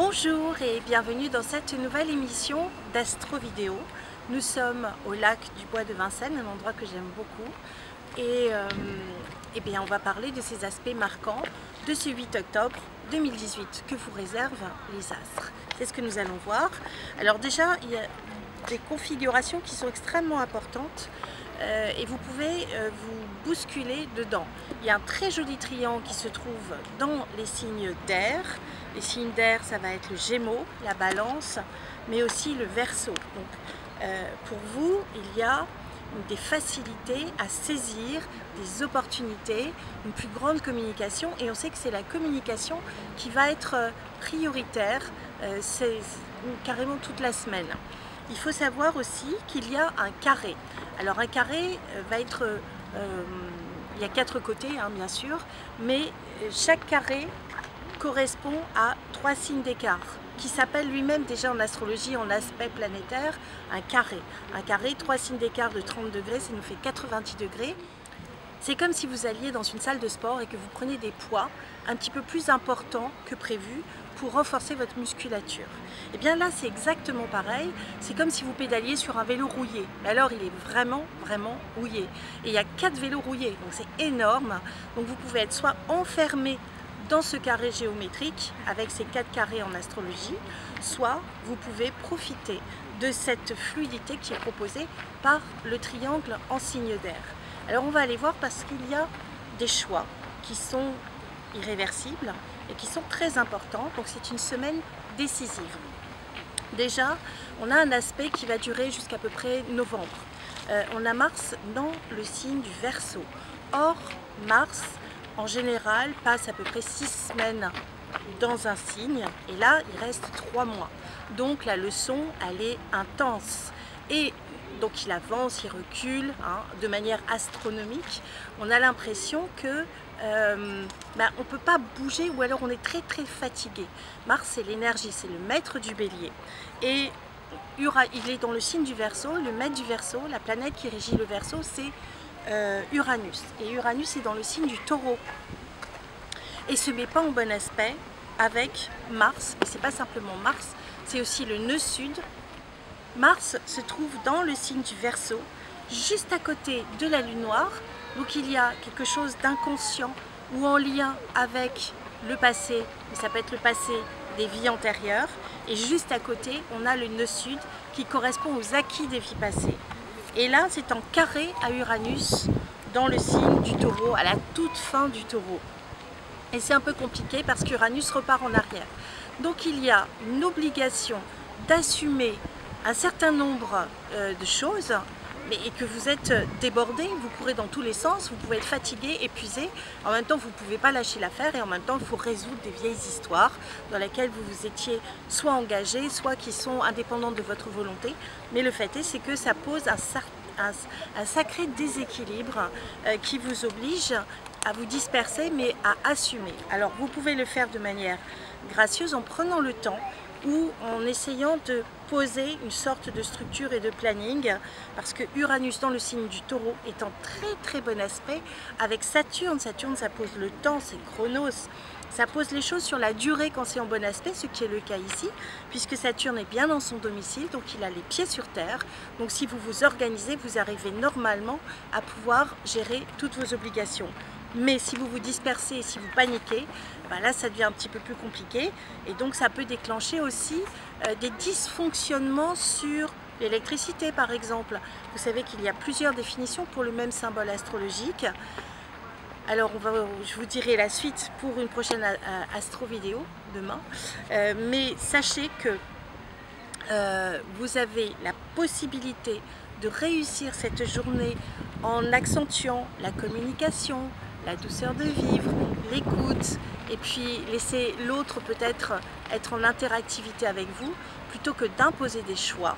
Bonjour et bienvenue dans cette nouvelle émission d'Astro Vidéo. Nous sommes au lac du Bois de Vincennes, un endroit que j'aime beaucoup. Et bien, on va parler de ces aspects marquants de ce 8 octobre 2018 que vous réservent les astres. C'est ce que nous allons voir. Alors déjà, il y a des configurations qui sont extrêmement importantes et vous pouvez vous bousculer dedans. Il y a un très joli triangle qui se trouve dans les signes d'air. Les signes d'air, ça va être le Gémeaux, la Balance, mais aussi le Verseau. Donc, pour vous, il y a des facilités à saisir des opportunités, une plus grande communication, et on sait que c'est la communication qui va être prioritaire, c'est carrément toute la semaine. Il faut savoir aussi qu'il y a un carré. Alors un carré va être, il y a 4 côtés hein, bien sûr, mais chaque carré correspond à 3 signes d'écart, qui s'appelle lui-même déjà en astrologie, en aspect planétaire, un carré. Un carré, 3 signes d'écart de 30 degrés, ça nous fait 90 degrés. C'est comme si vous alliez dans une salle de sport et que vous preniez des poids un petit peu plus importants que prévu pour renforcer votre musculature. Et bien là, c'est exactement pareil. C'est comme si vous pédaliez sur un vélo rouillé. Mais alors, il est vraiment rouillé. Et il y a 4 vélos rouillés, donc c'est énorme. Donc vous pouvez être soit enfermé dans ce carré géométrique avec ces 4 carrés en astrologie, soit vous pouvez profiter de cette fluidité qui est proposée par le triangle en signe d'air. Alors on va aller voir parce qu'il y a des choix qui sont irréversibles et qui sont très importants, donc c'est une semaine décisive. Déjà, on a un aspect qui va durer jusqu'à peu près novembre. On a Mars dans le signe du Verseau. Or, Mars, en général, passe à peu près 6 semaines dans un signe, et là, il reste 3 mois. Donc la leçon, elle est intense. Et donc il avance, il recule, hein, de manière astronomique. On a l'impression que on ne peut pas bouger, ou alors on est très fatigué. Mars, c'est l'énergie, c'est le maître du bélier. Et il est dans le signe du Verseau, le maître du Verseau, la planète qui régit le Verseau, c'est Uranus. Et Uranus est dans le signe du Taureau. Et ne se met pas en bon aspect avec Mars, mais ce n'est pas simplement Mars, c'est aussi le nœud sud. Mars se trouve dans le signe du Verseau, juste à côté de la Lune noire. Donc il y a quelque chose d'inconscient ou en lien avec le passé, mais ça peut être le passé des vies antérieures. Et juste à côté, on a le nœud sud qui correspond aux acquis des vies passées. Et là, c'est en carré à Uranus dans le signe du Taureau, à la toute fin du Taureau. Et c'est un peu compliqué parce qu'Uranus repart en arrière. Donc il y a une obligation d'assumer un certain nombre de choses, et que vous êtes débordé, vous courez dans tous les sens, vous pouvez être fatigué, épuisé, en même temps vous ne pouvez pas lâcher l'affaire, et en même temps il faut résoudre des vieilles histoires dans lesquelles vous vous étiez soit engagé, soit qui sont indépendantes de votre volonté. Mais le fait est, c'est que ça pose un sacré déséquilibre qui vous oblige à vous disperser, mais à assumer. Alors vous pouvez le faire de manière gracieuse en prenant le temps, ou en essayant de poser une sorte de structure et de planning, parce que Uranus dans le signe du Taureau est en très bon aspect avec Saturne. Saturne, ça pose le temps, c'est Chronos, ça pose les choses sur la durée quand c'est en bon aspect, ce qui est le cas ici, puisque Saturne est bien dans son domicile, donc il a les pieds sur terre. Donc si vous vous organisez, vous arrivez normalement à pouvoir gérer toutes vos obligations. Mais si vous vous dispersez, si vous paniquez, ben là ça devient un petit peu plus compliqué, et donc ça peut déclencher aussi des dysfonctionnements sur l'électricité par exemple. Vous savez qu'il y a plusieurs définitions pour le même symbole astrologique. Alors je vous dirai la suite pour une prochaine astro vidéo demain, mais sachez que vous avez la possibilité de réussir cette journée en accentuant la communication, la douceur de vivre, l'écoute, et puis laisser l'autre peut-être être en interactivité avec vous, plutôt que d'imposer des choix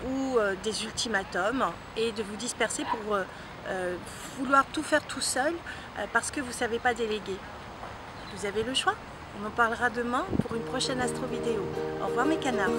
ou des ultimatums et de vous disperser pour vouloir tout faire tout seul parce que vous ne savez pas déléguer. Vous avez le choix. On en parlera demain pour une prochaine astro vidéo. Au revoir mes canards.